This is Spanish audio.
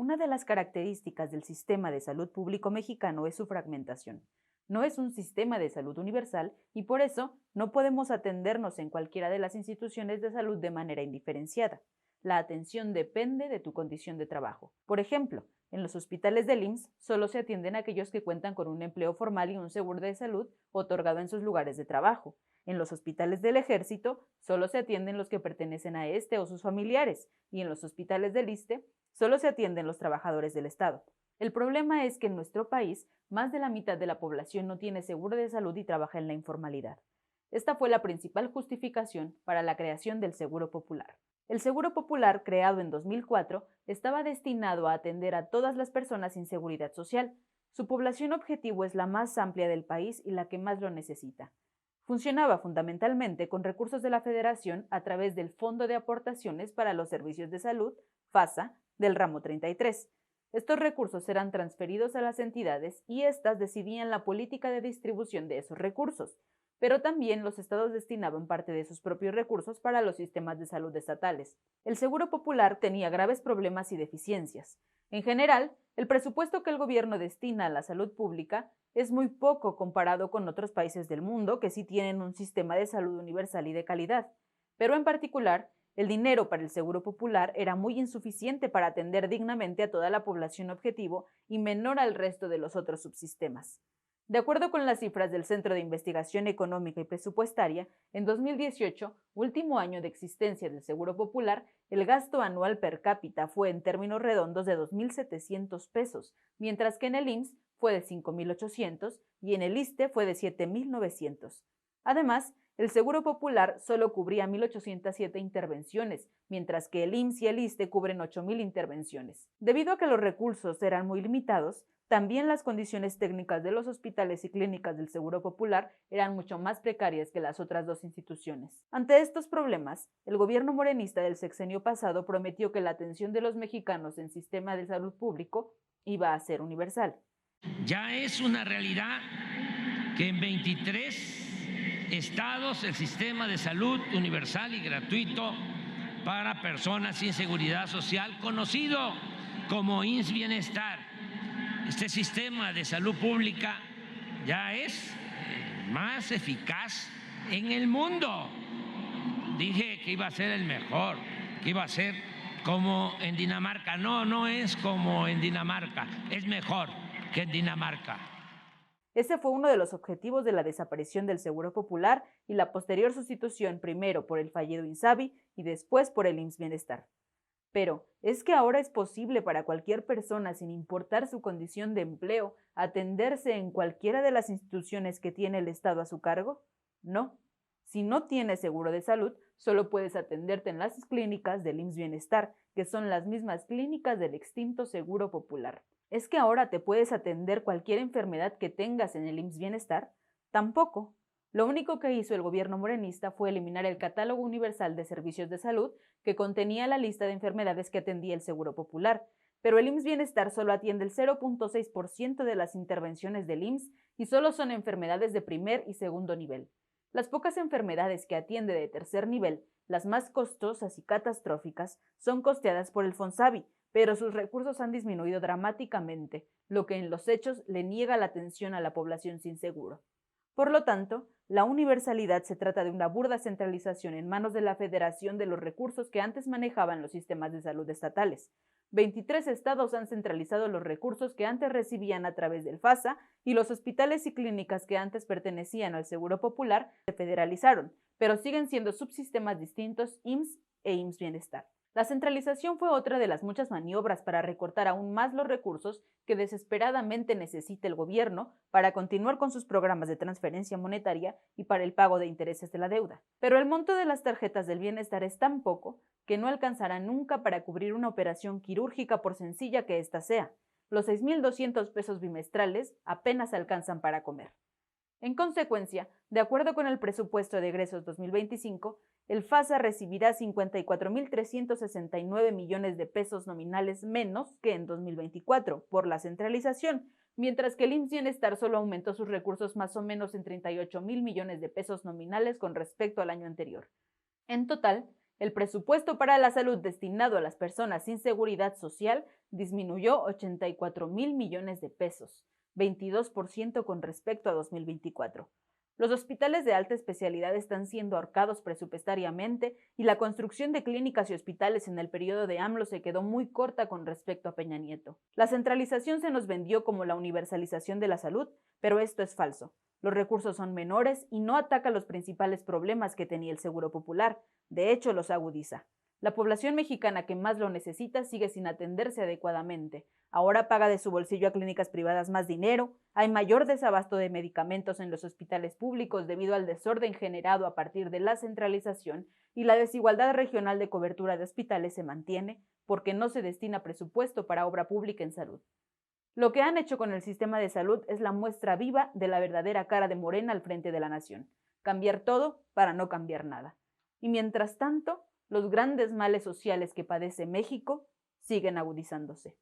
Una de las características del sistema de salud público mexicano es su fragmentación. No es un sistema de salud universal y por eso no podemos atendernos en cualquiera de las instituciones de salud de manera indiferenciada. La atención depende de tu condición de trabajo. Por ejemplo, en los hospitales del IMSS solo se atienden aquellos que cuentan con un empleo formal y un seguro de salud otorgado en sus lugares de trabajo. En los hospitales del Ejército solo se atienden los que pertenecen a este o sus familiares, y en los hospitales del ISSSTE solo se atienden los trabajadores del Estado. El problema es que en nuestro país más de la mitad de la población no tiene seguro de salud y trabaja en la informalidad. Esta fue la principal justificación para la creación del Seguro Popular. El Seguro Popular, creado en 2004, estaba destinado a atender a todas las personas sin seguridad social. Su población objetivo es la más amplia del país y la que más lo necesita. Funcionaba fundamentalmente con recursos de la Federación a través del Fondo de Aportaciones para los Servicios de Salud, FASA, del ramo 33. Estos recursos eran transferidos a las entidades y éstas decidían la política de distribución de esos recursos, pero también los estados destinaban parte de sus propios recursos para los sistemas de salud estatales. El Seguro Popular tenía graves problemas y deficiencias. En general, el presupuesto que el gobierno destina a la salud pública es muy poco comparado con otros países del mundo que sí tienen un sistema de salud universal y de calidad, pero en particular, el dinero para el Seguro Popular era muy insuficiente para atender dignamente a toda la población objetivo y menor al resto de los otros subsistemas. De acuerdo con las cifras del Centro de Investigación Económica y Presupuestaria, en 2018, último año de existencia del Seguro Popular, el gasto anual per cápita fue en términos redondos de 2.700 pesos, mientras que en el IMSS fue de 5.800 y en el ISSSTE fue de 7.900. Además, el Seguro Popular solo cubría 1.807 intervenciones, mientras que el IMSS y el ISSSTE cubren 8.000 intervenciones. Debido a que los recursos eran muy limitados, también las condiciones técnicas de los hospitales y clínicas del Seguro Popular eran mucho más precarias que las otras dos instituciones. Ante estos problemas, el gobierno morenista del sexenio pasado prometió que la atención de los mexicanos en sistema de salud público iba a ser universal. Ya es una realidad que en 23 estados el sistema de salud universal y gratuito para personas sin seguridad social, conocido como IMSS Bienestar. Este sistema de salud pública ya es más eficaz en el mundo. Dije que iba a ser el mejor, que iba a ser como en Dinamarca. No, no es como en Dinamarca, es mejor que en Dinamarca. Ese fue uno de los objetivos de la desaparición del Seguro Popular y la posterior sustitución primero por el fallido INSABI y después por el IMSS Bienestar. Pero, ¿es que ahora es posible para cualquier persona, sin importar su condición de empleo, atenderse en cualquiera de las instituciones que tiene el Estado a su cargo? No. Si no tienes seguro de salud, solo puedes atenderte en las clínicas del IMSS Bienestar, que son las mismas clínicas del extinto Seguro Popular. ¿Es que ahora te puedes atender cualquier enfermedad que tengas en el IMSS Bienestar? Tampoco. Lo único que hizo el gobierno morenista fue eliminar el Catálogo Universal de Servicios de Salud, que contenía la lista de enfermedades que atendía el Seguro Popular, pero el IMSS Bienestar solo atiende el 0.6% de las intervenciones del IMSS y solo son enfermedades de primer y segundo nivel. Las pocas enfermedades que atiende de tercer nivel, las más costosas y catastróficas, son costeadas por el Fonsabi, pero sus recursos han disminuido dramáticamente, lo que en los hechos le niega la atención a la población sin seguro. Por lo tanto, la universalidad se trata de una burda centralización en manos de la Federación de los recursos que antes manejaban los sistemas de salud estatales. 23 estados han centralizado los recursos que antes recibían a través del FASA y los hospitales y clínicas que antes pertenecían al Seguro Popular se federalizaron, pero siguen siendo subsistemas distintos IMSS e IMSS Bienestar. La centralización fue otra de las muchas maniobras para recortar aún más los recursos que desesperadamente necesita el gobierno para continuar con sus programas de transferencia monetaria y para el pago de intereses de la deuda. Pero el monto de las tarjetas del bienestar es tan poco que no alcanzará nunca para cubrir una operación quirúrgica por sencilla que ésta sea. Los 6.200 pesos bimestrales apenas alcanzan para comer. En consecuencia, de acuerdo con el presupuesto de egresos 2025, el FASA recibirá 54.369 millones de pesos nominales menos que en 2024 por la centralización, mientras que el IMSS Bienestar solo aumentó sus recursos más o menos en 38.000 millones de pesos nominales con respecto al año anterior. En total, El presupuesto para la salud destinado a las personas sin seguridad social disminuyó 84,000 millones de pesos, 22% con respecto a 2024. Los hospitales de alta especialidad están siendo ahorcados presupuestariamente y la construcción de clínicas y hospitales en el periodo de AMLO se quedó muy corta con respecto a Peña Nieto. La centralización se nos vendió como la universalización de la salud, pero esto es falso. Los recursos son menores y no ataca los principales problemas que tenía el Seguro Popular, de hecho los agudiza. La población mexicana que más lo necesita sigue sin atenderse adecuadamente. Ahora paga de su bolsillo a clínicas privadas más dinero, hay mayor desabasto de medicamentos en los hospitales públicos debido al desorden generado a partir de la centralización y la desigualdad regional de cobertura de hospitales se mantiene porque no se destina presupuesto para obra pública en salud. Lo que han hecho con el sistema de salud es la muestra viva de la verdadera cara de Morena al frente de la nación. Cambiar todo para no cambiar nada. Y mientras tanto, los grandes males sociales que padece México siguen agudizándose.